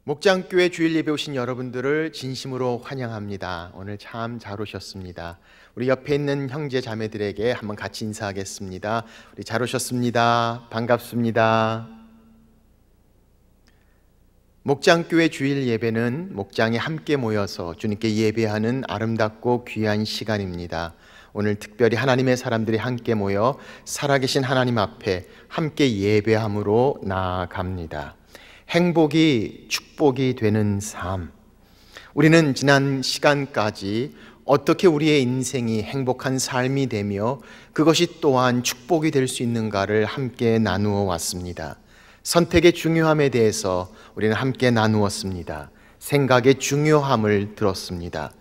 목장교회 주일 예배 오신 여러분들을 진심으로 환영합니다. 오늘 참 잘 오셨습니다. 우리 옆에 있는 형제 자매들에게 한번 같이 인사하겠습니다. 우리 잘 오셨습니다. 반갑습니다. 목장교회 주일 예배는 목장이 함께 모여서 주님께 예배하는 아름답고 귀한 시간입니다. 오늘 특별히 하나님의 사람들이 함께 모여 살아계신 하나님 앞에 함께 예배함으로 나아갑니다. 행복이 축복이 되는 삶. 우리는 지난 시간까지 어떻게 우리의 인생이 행복한 삶이 되며 그것이 또한 축복이 될 수 있는가를 함께 나누어 왔습니다. 선택의 중요함에 대해서 우리는 함께 나누었습니다. 생각의 중요함을 들었습니다.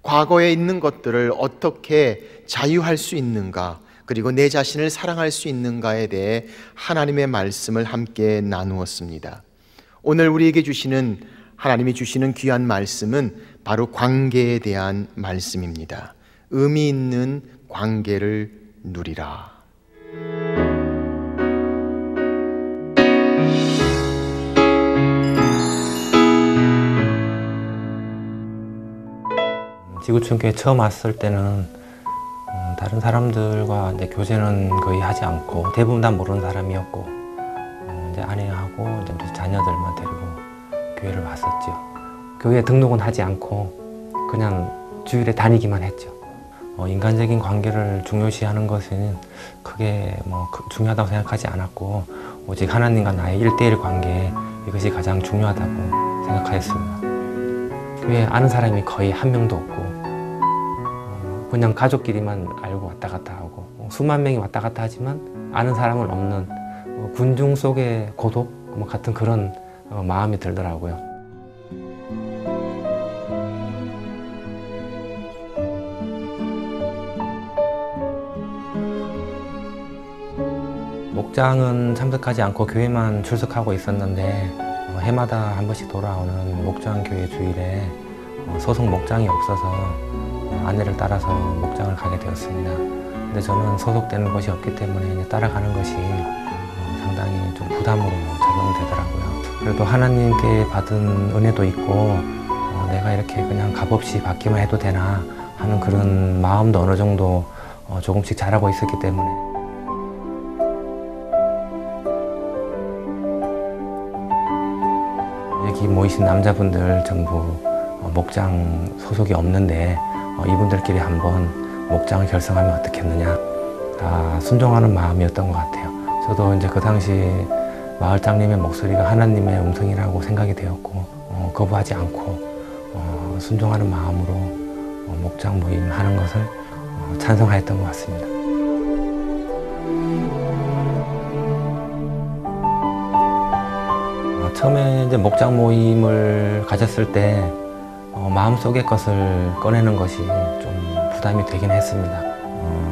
과거에 있는 것들을 어떻게 자유할 수 있는가, 그리고 내 자신을 사랑할 수 있는가에 대해 하나님의 말씀을 함께 나누었습니다. 오늘 우리에게 주시는 하나님이 주시는 귀한 말씀은 바로 관계에 대한 말씀입니다. 의미 있는 관계를 누리라. 지구촌교회 처음 왔을 때는 다른 사람들과 이제 교제는 거의 하지 않고 대부분 다 모르는 사람이었고 이제 아내하고 이제 자녀들만 데리고 교회를 왔었죠. 교회에 등록은 하지 않고 그냥 주일에 다니기만 했죠. 인간적인 관계를 중요시하는 것은 크게 중요하다고 생각하지 않았고 오직 하나님과 나의 1:1 관계, 이것이 가장 중요하다고 생각하였습니다. 교회에 아는 사람이 거의 한 명도 없고 그냥 가족끼리만 알고 왔다 갔다 하고 수만 명이 왔다 갔다 하지만 아는 사람은 없는 군중 속의 고독 같은 그런 마음이 들더라고요. 목장은 참석하지 않고 교회만 출석하고 있었는데 해마다 한 번씩 돌아오는 목장교회 주일에 소속 목장이 없어서 아내를 따라서 목장을 가게 되었습니다. 근데 저는 소속되는 곳이 없기 때문에 따라가는 것이 상당히 좀 부담으로 작용되더라고요. 그래도 하나님께 받은 은혜도 있고 내가 이렇게 그냥 값없이 받기만 해도 되나 하는 그런 마음도 어느 정도 조금씩 자라고 있었기 때문에 여기 모이신 남자분들 전부 목장 소속이 없는데 이분들끼리 한번 목장을 결성하면 어떻겠느냐, 다 순종하는 마음이었던 것 같아요. 저도 이제 그 당시 마을장님의 목소리가 하나님의 음성이라고 생각이 되었고 거부하지 않고 순종하는 마음으로 목장 모임 하는 것을 찬성하였던 것 같습니다. 처음에 이제 목장 모임을 가졌을 때 마음속의 것을 꺼내는 것이 좀 부담이 되긴 했습니다.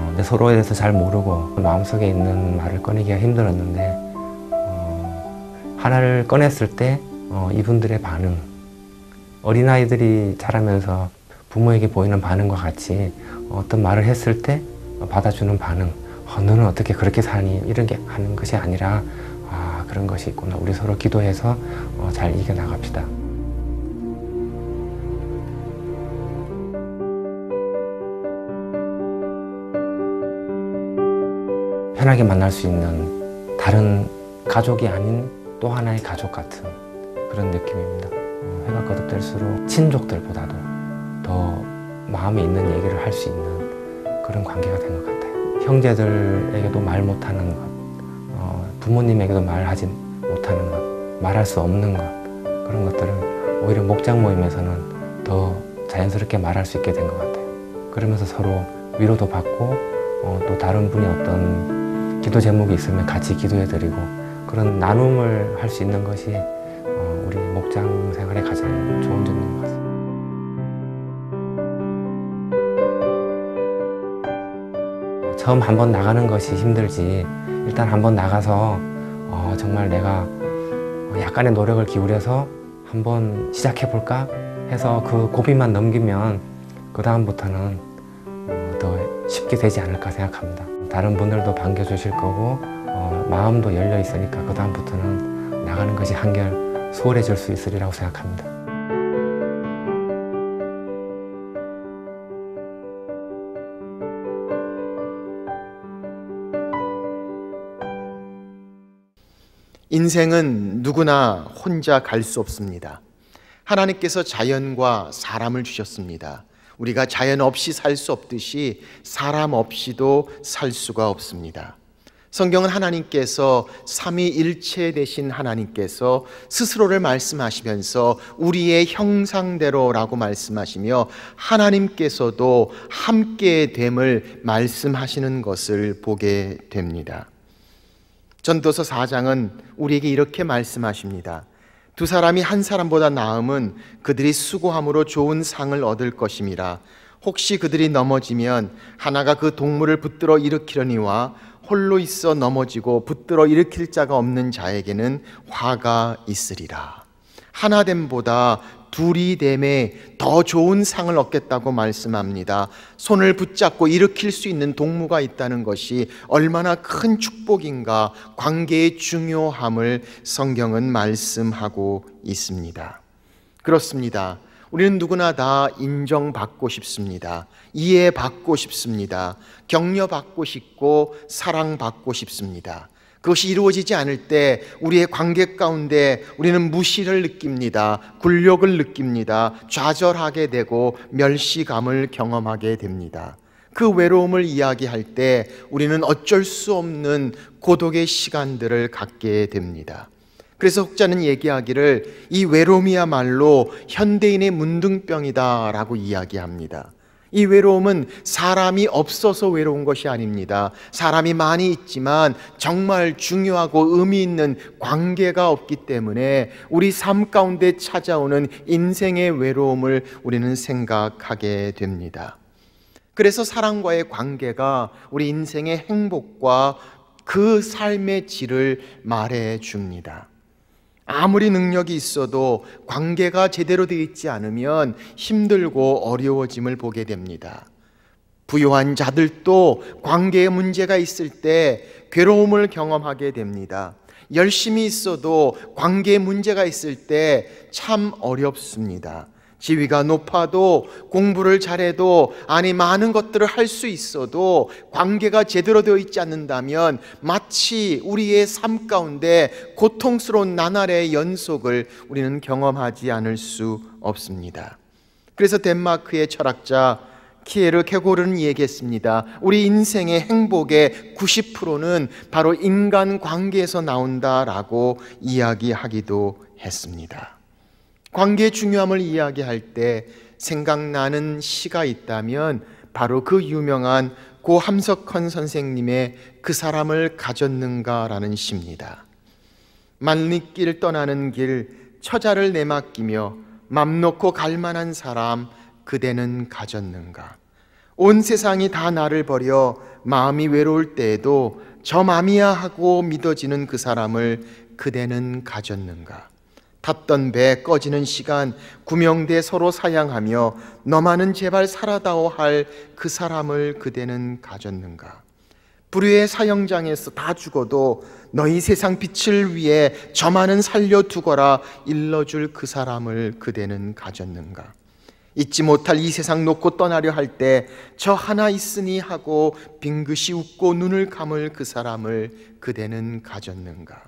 근데 서로에 대해서 잘 모르고 마음속에 있는 말을 꺼내기가 힘들었는데 하나를 꺼냈을 때 이분들의 반응, 어린아이들이 자라면서 부모에게 보이는 반응과 같이 어떤 말을 했을 때 받아주는 반응, 너는 어떻게 그렇게 사니? 이런 게 하는 것이 아니라 그런 것이 있구나. 우리 서로 기도해서 잘 이겨나갑시다. 편하게 만날 수 있는 다른 가족이 아닌 또 하나의 가족 같은 그런 느낌입니다. 해가 거듭될수록 친족들보다도 더 마음에 있는 얘기를 할 수 있는 그런 관계가 된 것 같아요. 형제들에게도 말 못하는 것, 부모님에게도 말하지 못하는 것, 말할 수 없는 것, 그런 것들을 오히려 목장 모임에서는 더 자연스럽게 말할 수 있게 된 것 같아요. 그러면서 서로 위로도 받고 또 다른 분이 어떤 기도 제목이 있으면 같이 기도해드리고 그런 나눔을 할 수 있는 것이 우리 목장 생활의 가장 좋은 점인 것 같습니다. 처음 한번 나가는 것이 힘들지 일단 한번 나가서 정말 내가 약간의 노력을 기울여서 한번 시작해볼까 해서 그 고비만 넘기면 그 다음부터는 더 쉽게 되지 않을까 생각합니다. 다른 분들도 반겨주실 거고 마음도 열려 있으니까 그 다음부터는 나가는 것이 한결 수월해질 수 있으리라고 생각합니다. 인생은 누구나 혼자 갈 수 없습니다. 하나님께서 자연과 사람을 주셨습니다. 우리가 자연 없이 살 수 없듯이 사람 없이도 살 수가 없습니다. 성경은 하나님께서 삼위일체 되신 하나님께서 스스로를 말씀하시면서 우리의 형상대로라고 말씀하시며 하나님께서도 함께됨을 말씀하시는 것을 보게 됩니다. 전도서 4장은 우리에게 이렇게 말씀하십니다. 두 사람이 한 사람보다 나음은 그들이 수고함으로 좋은 상을 얻을 것임이라. 혹시 그들이 넘어지면 하나가 그 동물을 붙들어 일으키려니와 홀로 있어 넘어지고 붙들어 일으킬 자가 없는 자에게는 화가 있으리라. 하나됨보다 둘이 됨에 더 좋은 상을 얻겠다고 말씀합니다. 손을 붙잡고 일으킬 수 있는 동무가 있다는 것이 얼마나 큰 축복인가, 관계의 중요함을 성경은 말씀하고 있습니다. 그렇습니다. 우리는 누구나 다 인정받고 싶습니다. 이해받고 싶습니다. 격려받고 싶고 사랑받고 싶습니다. 그것이 이루어지지 않을 때 우리의 관계 가운데 우리는 무시를 느낍니다. 굴욕을 느낍니다. 좌절하게 되고 멸시감을 경험하게 됩니다. 그 외로움을 이야기할 때 우리는 어쩔 수 없는 고독의 시간들을 갖게 됩니다. 그래서 혹자는 얘기하기를 이 외로움이야말로 현대인의 문둥병이다라고 이야기합니다. 이 외로움은 사람이 없어서 외로운 것이 아닙니다. 사람이 많이 있지만 정말 중요하고 의미 있는 관계가 없기 때문에 우리 삶 가운데 찾아오는 인생의 외로움을 우리는 생각하게 됩니다. 그래서 사랑과의 관계가 우리 인생의 행복과 그 삶의 질을 말해 줍니다. 아무리 능력이 있어도 관계가 제대로 되어 있지 않으면 힘들고 어려워짐을 보게 됩니다. 부유한 자들도 관계에 문제가 있을 때 괴로움을 경험하게 됩니다. 열심히 있어도 관계에 문제가 있을 때 참 어렵습니다. 지위가 높아도 공부를 잘해도 많은 것들을 할 수 있어도 관계가 제대로 되어 있지 않는다면 마치 우리의 삶 가운데 고통스러운 나날의 연속을 우리는 경험하지 않을 수 없습니다. 그래서 덴마크의 철학자 키에르 케고르는 얘기했습니다. 우리 인생의 행복의 90%는 바로 인간관계에서 나온다라고 이야기하기도 했습니다. 관계의 중요함을 이야기할 때 생각나는 시가 있다면 바로 그 유명한 고 함석헌 선생님의 그 사람을 가졌는가라는 시입니다. 만리길 떠나는 길 처자를 내맡기며 맘 놓고 갈 만한 사람 그대는 가졌는가. 온 세상이 다 나를 버려 마음이 외로울 때에도 저 맘이야 하고 믿어지는 그 사람을 그대는 가졌는가. 탔던 배 꺼지는 시간 구명대 서로 사양하며 너만은 제발 살아다오 할 그 사람을 그대는 가졌는가. 불의의 사형장에서 다 죽어도 너희 세상 빛을 위해 저만은 살려두거라 일러줄 그 사람을 그대는 가졌는가. 잊지 못할 이 세상 놓고 떠나려 할 때 저 하나 있으니 하고 빙긋이 웃고 눈을 감을 그 사람을 그대는 가졌는가.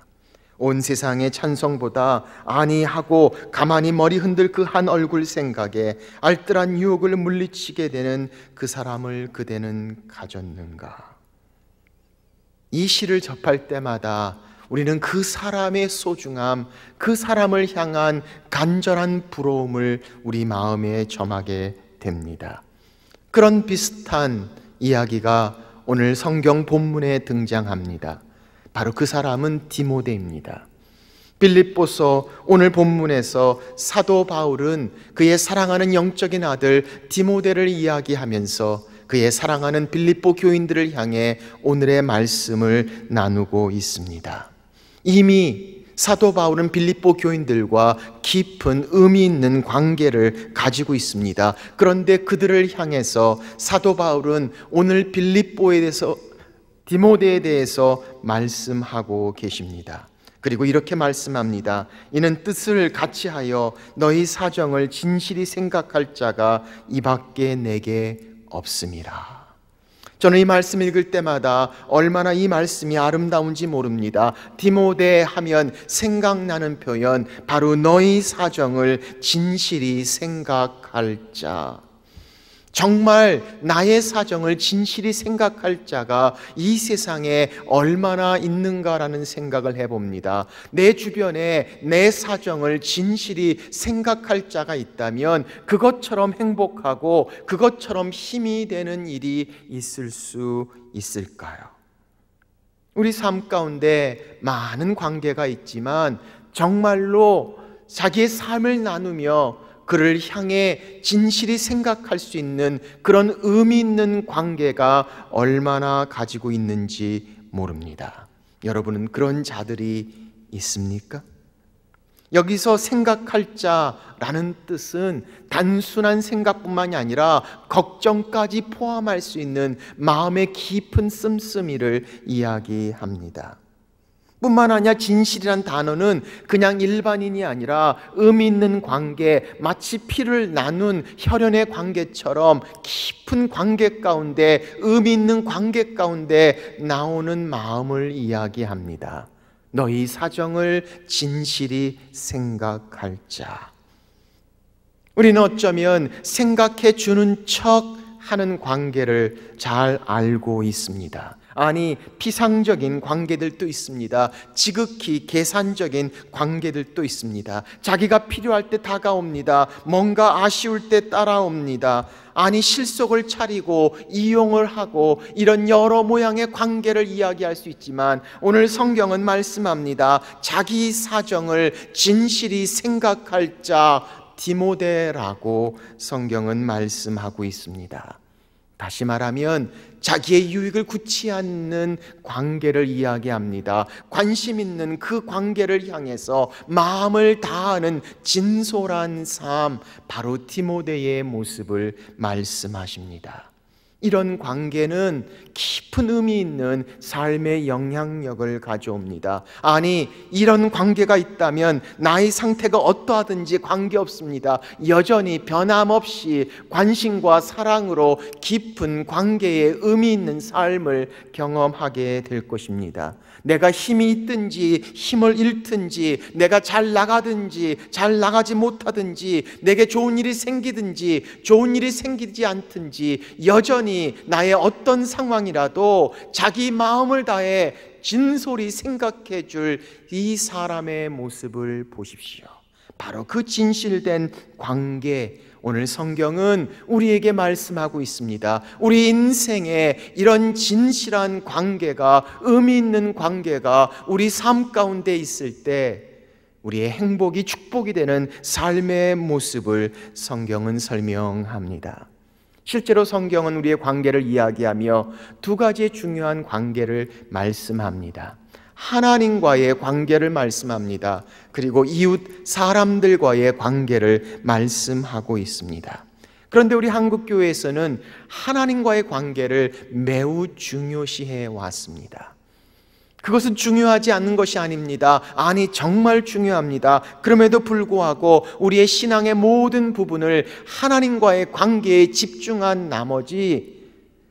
온 세상의 찬성보다 아니하고 가만히 머리 흔들 그 한 얼굴 생각에 알뜰한 유혹을 물리치게 되는 그 사람을 그대는 가졌는가. 이 시를 접할 때마다 우리는 그 사람의 소중함, 그 사람을 향한 간절한 부러움을 우리 마음에 점하게 됩니다. 그런 비슷한 이야기가 오늘 성경 본문에 등장합니다. 바로 그 사람은 디모데입니다. 빌립보서 오늘 본문에서 사도 바울은 그의 사랑하는 영적인 아들 디모데를 이야기하면서 그의 사랑하는 빌립보 교인들을 향해 오늘의 말씀을 나누고 있습니다. 이미 사도 바울은 빌립보 교인들과 깊은 의미 있는 관계를 가지고 있습니다. 그런데 그들을 향해서 사도 바울은 오늘 빌립보에 대해서 디모데에 대해서 말씀하고 계십니다. 그리고 이렇게 말씀합니다. 이는 뜻을 같이 하여 너희 사정을 진실이 생각할 자가 이밖에 내게 없음이라. 저는 이 말씀 읽을 때마다 얼마나 이 말씀이 아름다운지 모릅니다. 디모데 하면 생각나는 표현, 바로 너희 사정을 진실이 생각할 자. 정말 나의 사정을 진실이 생각할 자가 이 세상에 얼마나 있는가라는 생각을 해봅니다. 내 주변에 내 사정을 진실이 생각할 자가 있다면 그것처럼 행복하고 그것처럼 힘이 되는 일이 있을 수 있을까요? 우리 삶 가운데 많은 관계가 있지만 정말로 자기의 삶을 나누며 그를 향해 진실이 생각할 수 있는 그런 의미 있는 관계가 얼마나 가지고 있는지 모릅니다. 여러분은 그런 자들이 있습니까? 여기서 생각할 자라는 뜻은 단순한 생각뿐만이 아니라 걱정까지 포함할 수 있는 마음의 깊은 씀씀이를 이야기합니다. 뿐만 아니라 진실이란 단어는 그냥 일반인이 아니라 의미 있는 관계, 마치 피를 나눈 혈연의 관계처럼 깊은 관계 가운데, 의미 있는 관계 가운데 나오는 마음을 이야기합니다. 너희 사정을 진실이 생각할 자. 우리는 어쩌면 생각해 주는 척 하는 관계를 잘 알고 있습니다. 아니, 피상적인 관계들도 있습니다. 지극히 계산적인 관계들도 있습니다. 자기가 필요할 때 다가옵니다. 뭔가 아쉬울 때 따라옵니다. 아니, 실속을 차리고 이용을 하고 이런 여러 모양의 관계를 이야기할 수 있지만 오늘 성경은 말씀합니다. 자기 사정을 진실이 생각할 자 디모데라고 성경은 말씀하고 있습니다. 다시 말하면 자기의 유익을 굳지 않는 관계를 이야기합니다. 관심 있는 그 관계를 향해서 마음을 다하는 진솔한 삶, 바로 디모데의 모습을 말씀하십니다. 이런 관계는 깊은 의미 있는 삶의 영향력을 가져옵니다. 아니, 이런 관계가 있다면 나의 상태가 어떠하든지 관계없습니다. 여전히 변함없이 관심과 사랑으로 깊은 관계의 의미 있는 삶을 경험하게 될 것입니다. 내가 힘이 있든지 힘을 잃든지, 내가 잘 나가든지 잘 나가지 못하든지, 내게 좋은 일이 생기든지 좋은 일이 생기지 않든지, 여전히 나의 어떤 상황이라도 자기 마음을 다해 진솔히 생각해 줄 이 사람의 모습을 보십시오. 바로 그 진실된 관계, 오늘 성경은 우리에게 말씀하고 있습니다. 우리 인생에 이런 진실한 관계가, 의미 있는 관계가 우리 삶 가운데 있을 때 우리의 행복이 축복이 되는 삶의 모습을 성경은 설명합니다. 실제로 성경은 우리의 관계를 이야기하며 두 가지의 중요한 관계를 말씀합니다. 하나님과의 관계를 말씀합니다. 그리고 이웃 사람들과의 관계를 말씀하고 있습니다. 그런데 우리 한국교회에서는 하나님과의 관계를 매우 중요시해 왔습니다. 그것은 중요하지 않는 것이 아닙니다. 아니, 정말 중요합니다. 그럼에도 불구하고 우리의 신앙의 모든 부분을 하나님과의 관계에 집중한 나머지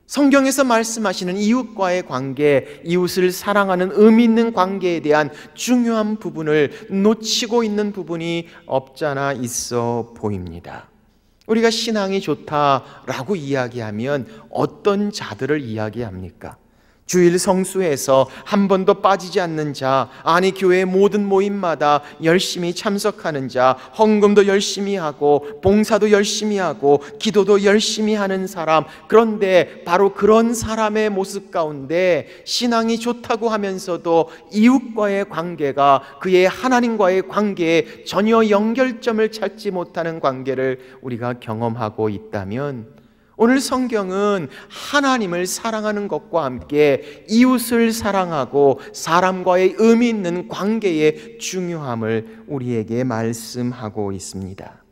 성경에서 말씀하시는 이웃과의 관계, 이웃을 사랑하는 의미 있는 관계에 대한 중요한 부분을 놓치고 있는 부분이 없잖아 있어 보입니다. 우리가 신앙이 좋다라고 이야기하면 어떤 자들을 이야기합니까? 주일 성수에서 한 번도 빠지지 않는 자, 아니 교회의 모든 모임마다 열심히 참석하는 자, 헌금도 열심히 하고 봉사도 열심히 하고 기도도 열심히 하는 사람. 그런데 바로 그런 사람의 모습 가운데 신앙이 좋다고 하면서도 이웃과의 관계가 그의 하나님과의 관계에 전혀 연결점을 찾지 못하는 관계를 우리가 경험하고 있다면, 오늘 성경은 하나님을 사랑하는 것과 함께 이웃을 사랑하고 사람과의 의미 있는 관계의 중요함을 우리에게 말씀하고 있습니다.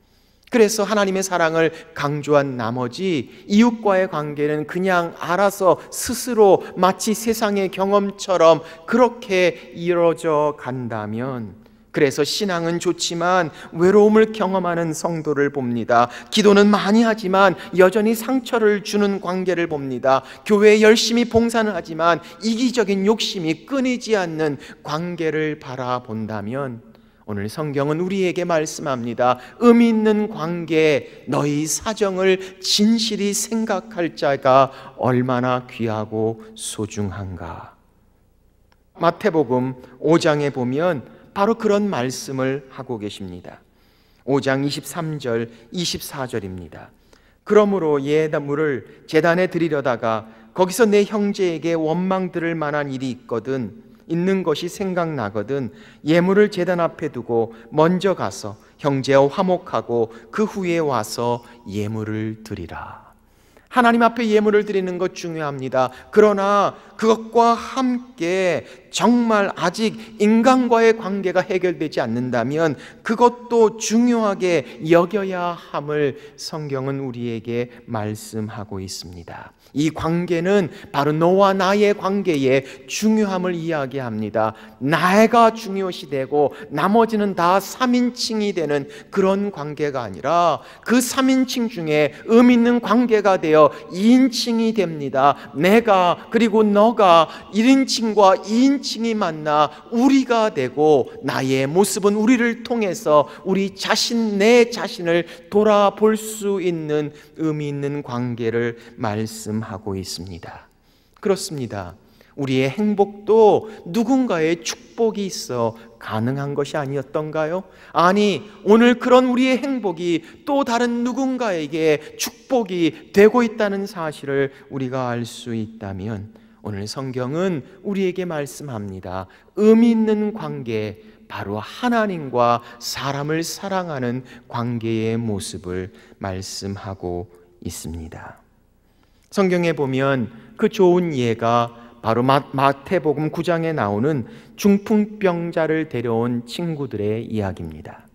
그래서 하나님의 사랑을 강조한 나머지 이웃과의 관계는 그냥 알아서 스스로 마치 세상의 경험처럼 그렇게 이루어져 간다면, 그래서 신앙은 좋지만 외로움을 경험하는 성도를 봅니다. 기도는 많이 하지만 여전히 상처를 주는 관계를 봅니다. 교회에 열심히 봉사는 하지만 이기적인 욕심이 끊이지 않는 관계를 바라본다면, 오늘 성경은 우리에게 말씀합니다. 의미 있는 관계, 너희 사정을 진실히 생각할 자가 얼마나 귀하고 소중한가. 마태복음 5장에 보면 바로 그런 말씀을 하고 계십니다. 5장 23절 24절입니다. 그러므로 예물을 제단에 드리려다가 거기서 내 형제에게 원망 들을 만한 일이 있는 것이 생각나거든 예물을 제단 앞에 두고 먼저 가서 형제와 화목하고 그 후에 와서 예물을 드리라. 하나님 앞에 예물을 드리는 것 중요합니다. 그러나 그것과 함께 정말 아직 인간과의 관계가 해결되지 않는다면 그것도 중요하게 여겨야 함을 성경은 우리에게 말씀하고 있습니다. 이 관계는 바로 너와 나의 관계의 중요함을 이야기합니다. 나가 중요시 되고 나머지는 다 3인칭이 되는 그런 관계가 아니라 그 3인칭 중에 의미 있는 관계가 되어 2인칭이 됩니다. 내가 그리고 너가 1인칭과 2인칭이 만나 우리가 되고, 나의 모습은 우리를 통해서 우리 자신, 내 자신을 돌아볼 수 있는 의미 있는 관계를 말씀하고 있습니다. 그렇습니다. 우리의 행복도 누군가의 축복이 있어 가능한 것이 아니었던가요? 아니, 오늘 그런 우리의 행복이 또 다른 누군가에게 축복이 되고 있다는 사실을 우리가 알 수 있다면, 오늘 성경은 우리에게 말씀합니다. 의미 있는 관계, 바로 하나님과 사람을 사랑하는 관계의 모습을 말씀하고 있습니다. 성경에 보면 그 좋은 예가 바로 마태복음 9장에 나오는 중풍병자를 데려온 친구들의 이야기입니다.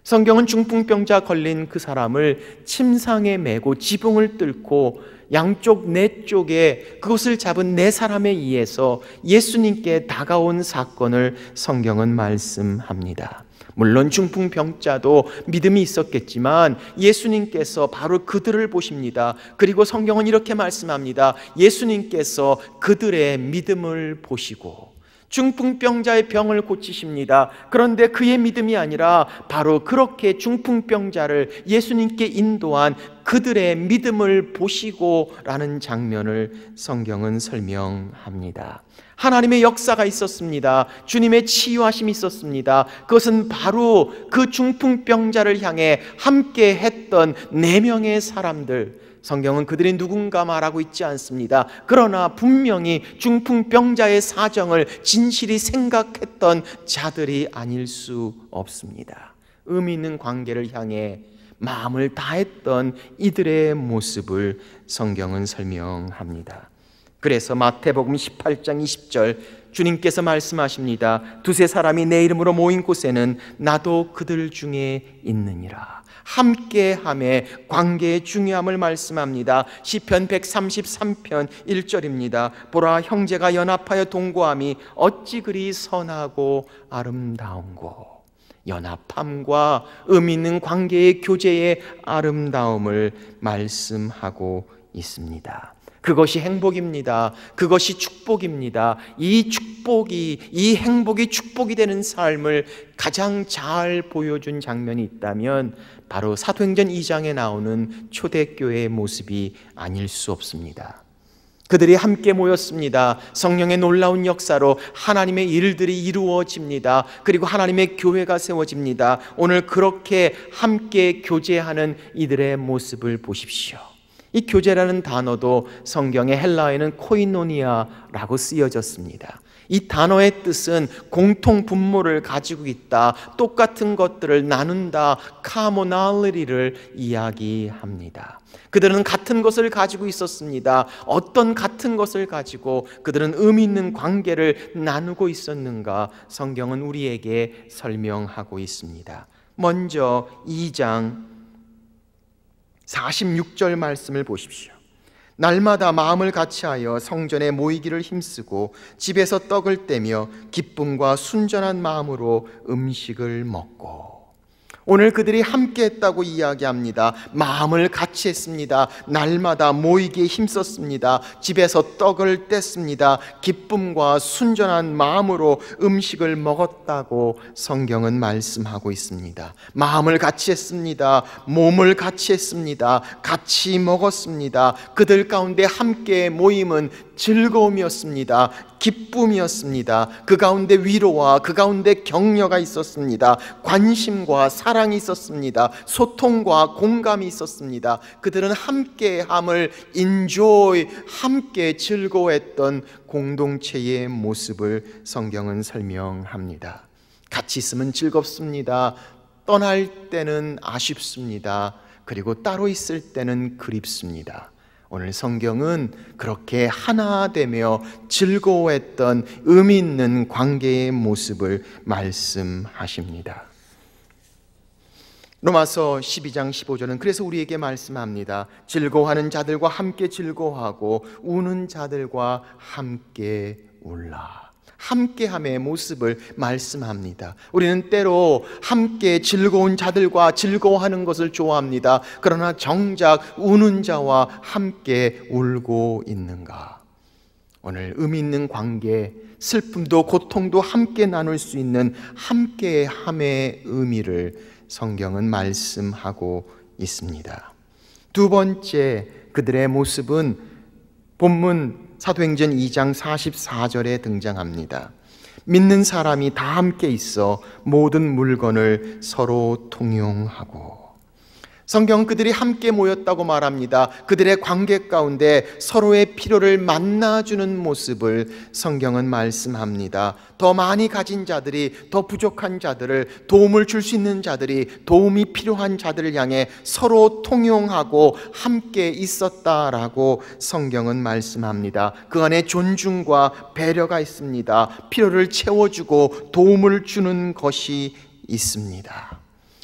성경은 중풍병자 걸린 그 사람을 침상에 메고 지붕을 뚫고 양쪽 네 쪽에 그것을 잡은 네 사람에 의해서 예수님께 다가온 사건을 성경은 말씀합니다. 물론 중풍병자도 믿음이 있었겠지만 예수님께서 바로 그들을 보십니다. 그리고 성경은 이렇게 말씀합니다. 예수님께서 그들의 믿음을 보시고 중풍병자의 병을 고치십니다. 그런데 그의 믿음이 아니라 바로 그렇게 중풍병자를 예수님께 인도한 그들의 믿음을 보시고 라는 장면을 성경은 설명합니다. 하나님의 역사가 있었습니다. 주님의 치유하심이 있었습니다. 그것은 바로 그 중풍병자를 향해 함께 했던 4명의 사람들, 성경은 그들이 누군가 말하고 있지 않습니다. 그러나 분명히 중풍병자의 사정을 진실이 생각했던 자들이 아닐 수 없습니다. 의미 있는 관계를 향해 마음을 다했던 이들의 모습을 성경은 설명합니다. 그래서 마태복음 18장 20절 주님께서 말씀하십니다. 두세 사람이 내 이름으로 모인 곳에는 나도 그들 중에 있느니라. 함께함의 관계의 중요함을 말씀합니다. 시편 133편 1절입니다. 보라, 형제가 연합하여 동거함이 어찌 그리 선하고 아름다운고. 연합함과 의미 있는 관계의 교제의 아름다움을 말씀하고 있습니다. 그것이 행복입니다. 그것이 축복입니다. 이 행복이 축복이 되는 삶을 가장 잘 보여준 장면이 있다면 바로 사도행전 2장에 나오는 초대교회의 모습이 아닐 수 없습니다. 그들이 함께 모였습니다. 성령의 놀라운 역사로 하나님의 일들이 이루어집니다. 그리고 하나님의 교회가 세워집니다. 오늘 그렇게 함께 교제하는 이들의 모습을 보십시오. 이 교제라는 단어도 성경의 헬라어에는 코이노니아라고 쓰여졌습니다. 이 단어의 뜻은 공통 분모를 가지고 있다, 똑같은 것들을 나눈다, 카모날리를 이야기합니다. 그들은 같은 것을 가지고 있었습니다. 어떤 같은 것을 가지고 그들은 의미 있는 관계를 나누고 있었는가 성경은 우리에게 설명하고 있습니다. 먼저 2장 46절 말씀을 보십시오. 날마다 마음을 같이하여 성전에 모이기를 힘쓰고 집에서 떡을 떼며 기쁨과 순전한 마음으로 음식을 먹고. 오늘 그들이 함께 했다고 이야기합니다. 마음을 같이 했습니다. 날마다 모이기에 힘썼습니다. 집에서 떡을 뗐습니다. 기쁨과 순전한 마음으로 음식을 먹었다고 성경은 말씀하고 있습니다. 마음을 같이 했습니다. 몸을 같이 했습니다. 같이 먹었습니다. 그들 가운데 함께 모임은 즐거움이었습니다. 기쁨이었습니다. 그 가운데 위로와 그 가운데 격려가 있었습니다. 관심과 사랑이 있었습니다. 소통과 공감이 있었습니다. 그들은 함께함을 인조이, 함께 즐거워했던 공동체의 모습을 성경은 설명합니다. 같이 있으면 즐겁습니다. 떠날 때는 아쉽습니다. 그리고 따로 있을 때는 그립습니다. 오늘 성경은 그렇게 하나 되며 즐거워했던 의미 있는 관계의 모습을 말씀하십니다. 로마서 12장 15절은 그래서 우리에게 말씀합니다. 즐거워하는 자들과 함께 즐거워하고 우는 자들과 함께 울라. 함께함의 모습을 말씀합니다. 우리는 때로 함께 즐거운 자들과 즐거워하는 것을 좋아합니다. 그러나 정작 우는 자와 함께 울고 있는가? 오늘 의미 있는 관계, 슬픔도 고통도 함께 나눌 수 있는 함께함의 의미를 성경은 말씀하고 있습니다. 두 번째, 그들의 모습은 본문 사도행전 2장 44절에 등장합니다. 믿는 사람이 다 함께 있어 모든 물건을 서로 통용하고. 성경 그들이 함께 모였다고 말합니다. 그들의 관계 가운데 서로의 필요를 만나주는 모습을 성경은 말씀합니다. 더 많이 가진 자들이 더 부족한 자들을, 도움을 줄 수 있는 자들이 도움이 필요한 자들을 향해 서로 통용하고 함께 있었다라고 성경은 말씀합니다. 그 안에 존중과 배려가 있습니다. 필요를 채워주고 도움을 주는 것이 있습니다.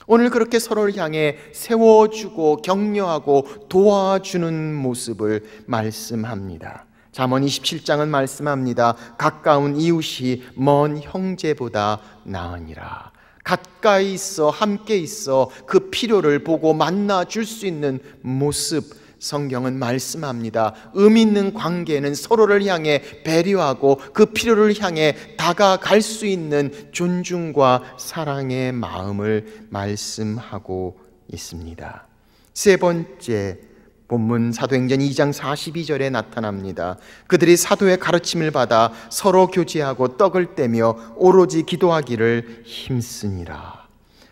오늘 그렇게 서로를 향해 세워주고 격려하고 도와주는 모습을 말씀합니다. 잠언 27장은 말씀합니다. 가까운 이웃이 먼 형제보다 나으니라. 가까이 있어 함께 있어 그 필요를 보고 만나줄 수 있는 모습, 성경은 말씀합니다. 의미 있는 관계는 서로를 향해 배려하고 그 필요를 향해 다가갈 수 있는 존중과 사랑의 마음을 말씀하고 있습니다. 세 번째, 본문 사도행전 2장 42절에 나타납니다. 그들이 사도의 가르침을 받아 서로 교제하고 떡을 떼며 오로지 기도하기를 힘쓰니라.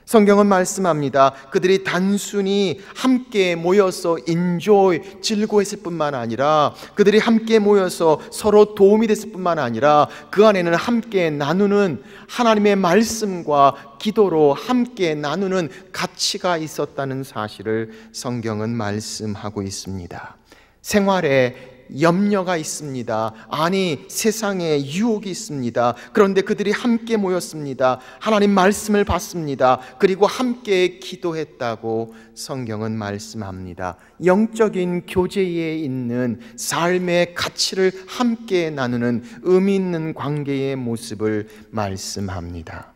성경은 말씀합니다. 그들이 단순히 함께 모여서 인조이, 즐거워했을 뿐만 아니라 그들이 함께 모여서 서로 도움이 됐을 뿐만 아니라 그 안에는 함께 나누는 하나님의 말씀과 기도로 함께 나누는 가치가 있었다는 사실을 성경은 말씀하고 있습니다. 생활에 염려가 있습니다. 아니, 세상에 유혹이 있습니다. 그런데 그들이 함께 모였습니다. 하나님 말씀을 받습니다. 그리고 함께 기도했다고 성경은 말씀합니다. 영적인 교제에 있는 삶의 가치를 함께 나누는 의미 있는 관계의 모습을 말씀합니다.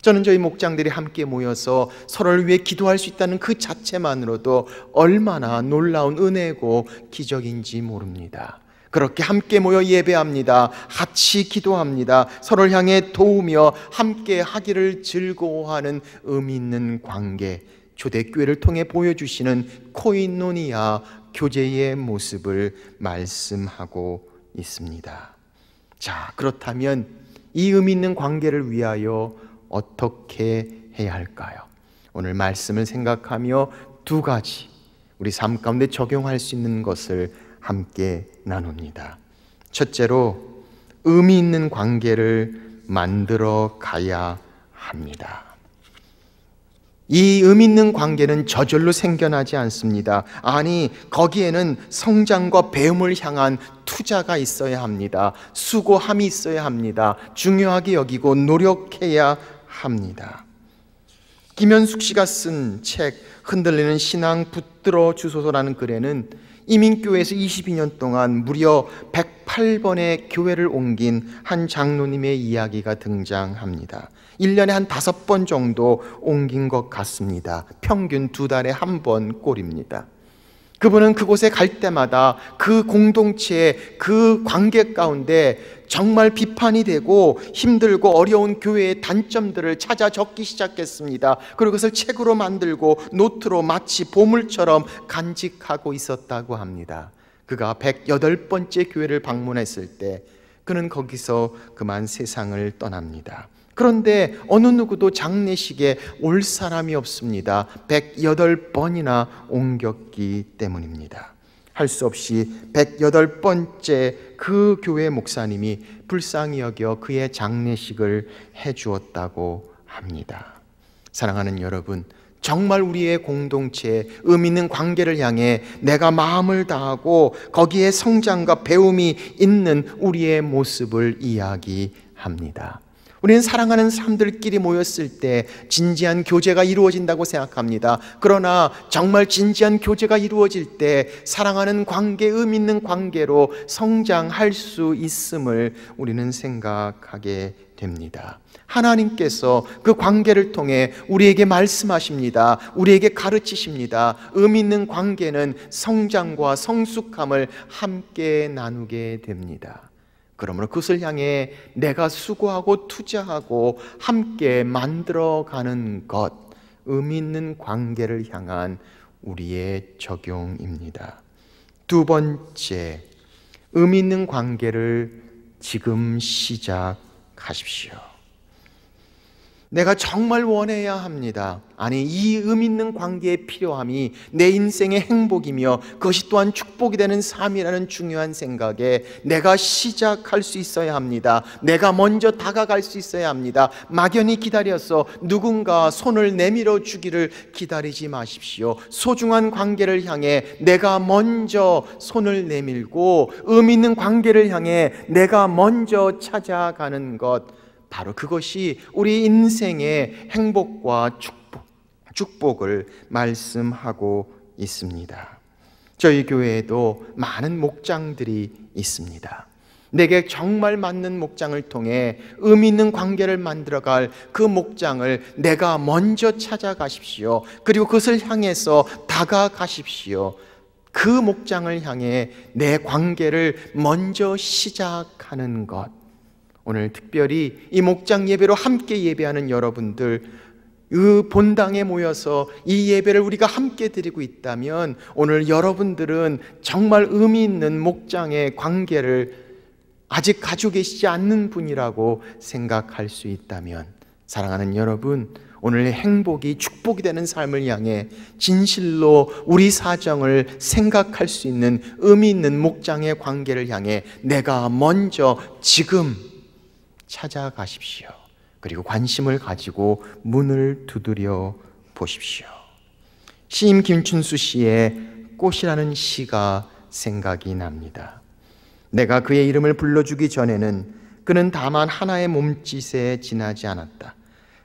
저는 저희 목장들이 함께 모여서 서로를 위해 기도할 수 있다는 그 자체만으로도 얼마나 놀라운 은혜고 기적인지 모릅니다. 그렇게 함께 모여 예배합니다. 같이 기도합니다. 서로를 향해 도우며 함께 하기를 즐거워하는 의미 있는 관계, 초대교회를 통해 보여주시는 코이노니아 교제의 모습을 말씀하고 있습니다. 자, 그렇다면 이 의미 있는 관계를 위하여 어떻게 해야 할까요? 오늘 말씀을 생각하며 두 가지 우리 삶 가운데 적용할 수 있는 것을 함께 나눕니다. 첫째로, 의미 있는 관계를 만들어 가야 합니다. 이 의미 있는 관계는 저절로 생겨나지 않습니다. 아니, 거기에는 성장과 배움을 향한 투자가 있어야 합니다. 수고함이 있어야 합니다. 중요하게 여기고 노력해야 합니다. 김현숙 씨가 쓴 책 흔들리는 신앙 붙들어 주소서라는 글에는 이민교회에서 22년 동안 무려 108번의 교회를 옮긴 한 장로님의 이야기가 등장합니다. 1년에 한 5번 정도 옮긴 것 같습니다. 평균 2달에 1번 꼴입니다. 그분은 그곳에 갈 때마다 그 공동체의 그 관계 가운데 정말 비판이 되고 힘들고 어려운 교회의 단점들을 찾아 적기 시작했습니다. 그리고 그것을 책으로 만들고 노트로 마치 보물처럼 간직하고 있었다고 합니다. 그가 108번째 교회를 방문했을 때 그는 거기서 그만 세상을 떠납니다. 그런데 어느 누구도 장례식에 올 사람이 없습니다. 108번이나 옮겼기 때문입니다. 할 수 없이 108번째 그 교회 목사님이 불쌍히 여겨 그의 장례식을 해주었다고 합니다. 사랑하는 여러분, 정말 우리의 공동체에 의미 있는 관계를 향해 내가 마음을 다하고 거기에 성장과 배움이 있는 우리의 모습을 이야기합니다. 우리는 사랑하는 사람들끼리 모였을 때 진지한 교제가 이루어진다고 생각합니다. 그러나 정말 진지한 교제가 이루어질 때 사랑하는 관계, 의미 있는 관계로 성장할 수 있음을 우리는 생각하게 됩니다. 하나님께서 그 관계를 통해 우리에게 말씀하십니다. 우리에게 가르치십니다. 의미 있는 관계는 성장과 성숙함을 함께 나누게 됩니다. 그러므로 그것을 향해 내가 수고하고 투자하고 함께 만들어가는 것, 의미 있는 관계를 향한 우리의 적용입니다. 두 번째, 의미 있는 관계를 지금 시작하십시오. 내가 정말 원해야 합니다. 아니, 이 의미 있는 관계의 필요함이 내 인생의 행복이며 그것이 또한 축복이 되는 삶이라는 중요한 생각에 내가 시작할 수 있어야 합니다. 내가 먼저 다가갈 수 있어야 합니다. 막연히 기다려서 누군가 손을 내밀어 주기를 기다리지 마십시오. 소중한 관계를 향해 내가 먼저 손을 내밀고 의미 있는 관계를 향해 내가 먼저 찾아가는 것, 바로 그것이 우리 인생의 행복과 축복을 말씀하고 있습니다. 저희 교회에도 많은 목장들이 있습니다. 내게 정말 맞는 목장을 통해 의미 있는 관계를 만들어갈 그 목장을 내가 먼저 찾아가십시오. 그리고 그것을 향해서 다가가십시오. 그 목장을 향해 내 관계를 먼저 시작하는 것, 오늘 특별히 이 목장 예배로 함께 예배하는 여러분들, 그 본당에 모여서 이 예배를 우리가 함께 드리고 있다면 오늘 여러분들은 정말 의미 있는 목장의 관계를 아직 가지고 계시지 않는 분이라고 생각할 수 있다면, 사랑하는 여러분, 오늘 행복이 축복이 되는 삶을 향해 진실로 우리 사정을 생각할 수 있는 의미 있는 목장의 관계를 향해 내가 먼저 지금 찾아가십시오. 그리고 관심을 가지고 문을 두드려 보십시오. 시인 김춘수 씨의 꽃이라는 시가 생각이 납니다. 내가 그의 이름을 불러주기 전에는 그는 다만 하나의 몸짓에 지나지 않았다.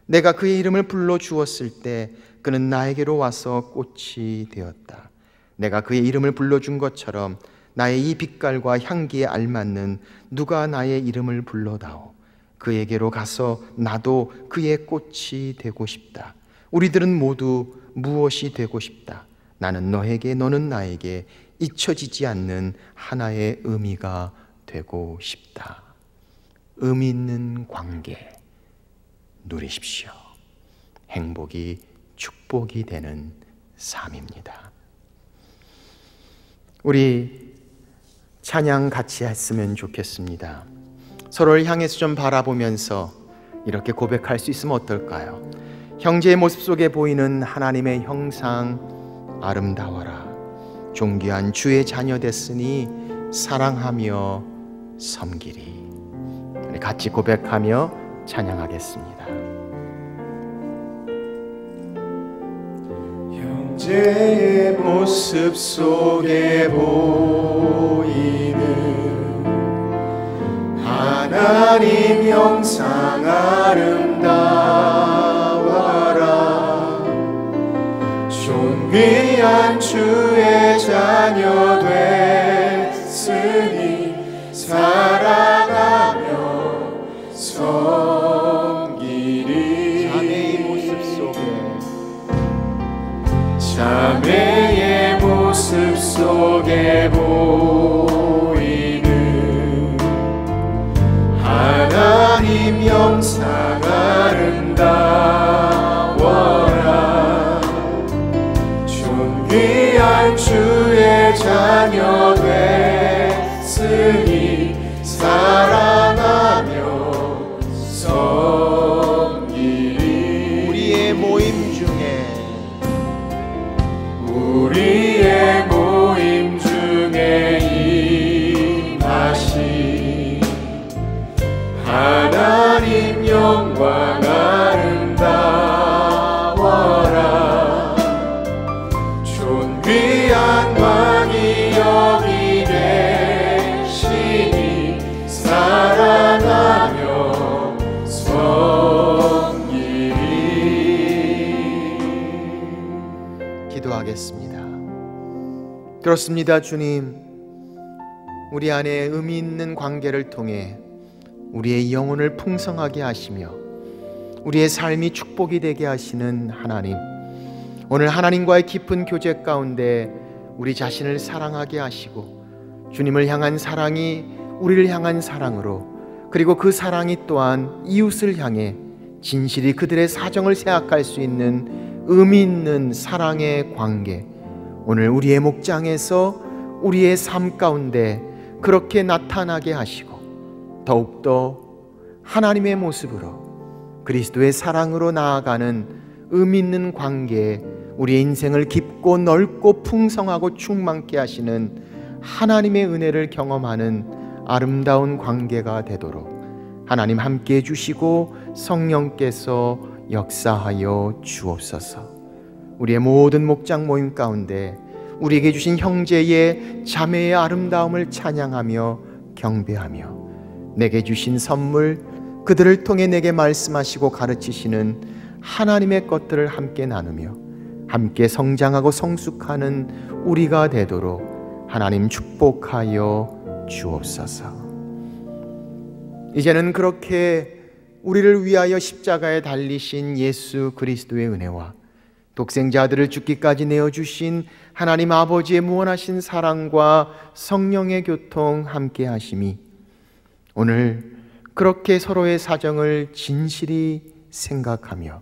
내가 그의 이름을 불러주었을 때 그는 나에게로 와서 꽃이 되었다. 내가 그의 이름을 불러준 것처럼 나의 이 빛깔과 향기에 알맞는 누가 나의 이름을 불러다오. 그에게로 가서 나도 그의 꽃이 되고 싶다. 우리들은 모두 무엇이 되고 싶다. 나는 너에게, 너는 나에게 잊혀지지 않는 하나의 의미가 되고 싶다. 의미 있는 관계 누리십시오. 행복이 축복이 되는 삶입니다. 우리 찬양 같이 했으면 좋겠습니다. 서로를 향해서 좀 바라보면서 이렇게 고백할 수 있으면 어떨까요? 형제의 모습 속에 보이는 하나님의 형상 아름다워라. 존귀한 주의 자녀 됐으니 사랑하며 섬기리. 우리 같이 고백하며 찬양하겠습니다. 형제의 모습 속에 보이는 하나님 형상 아름다워라. 존귀한 주의 자녀 됐으니 사랑하며 섬기리. 자매의 모습 속에 보이는 하나님 영상 아름다워라. 존귀한 주의 자녀 됐으니 사랑하며 섬기리. 우리의 모임 중에 임하신 하나님 영광 아름다워라. 존귀한 왕이 여기 계시니 사랑하며 섬기리. 기도하겠습니다. 그렇습니다. 주님, 우리 안에 의미 있는 관계를 통해 우리의 영혼을 풍성하게 하시며 우리의 삶이 축복이 되게 하시는 하나님, 오늘 하나님과의 깊은 교제 가운데 우리 자신을 사랑하게 하시고 주님을 향한 사랑이 우리를 향한 사랑으로, 그리고 그 사랑이 또한 이웃을 향해 진실이 그들의 사정을 생각할 수 있는 의미 있는 사랑의 관계, 오늘 우리의 목장에서 우리의 삶 가운데 그렇게 나타나게 하시고 더욱더 하나님의 모습으로 그리스도의 사랑으로 나아가는 의미 있는 관계에 우리의 인생을 깊고 넓고 풍성하고 충만케 하시는 하나님의 은혜를 경험하는 아름다운 관계가 되도록 하나님 함께해 주시고 성령께서 역사하여 주옵소서. 우리의 모든 목장 모임 가운데 우리에게 주신 형제의 자매의 아름다움을 찬양하며 경배하며 내게 주신 선물, 그들을 통해 내게 말씀하시고 가르치시는 하나님의 것들을 함께 나누며 함께 성장하고 성숙하는 우리가 되도록 하나님 축복하여 주옵소서. 이제는 그렇게 우리를 위하여 십자가에 달리신 예수 그리스도의 은혜와 독생자들을 죽기까지 내어주신 하나님 아버지의 무한하신 사랑과 성령의 교통 함께 하심이 오늘 그렇게 서로의 사정을 진실이 생각하며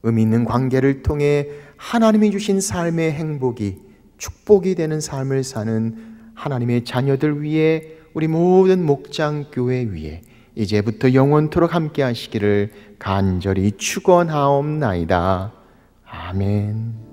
의미 있는 관계를 통해 하나님이 주신 삶의 행복이 축복이 되는 삶을 사는 하나님의 자녀들 위해 우리 모든 목장 교회 위에 이제부터 영원토록 함께 하시기를 간절히 축원하옵나이다. 아멘.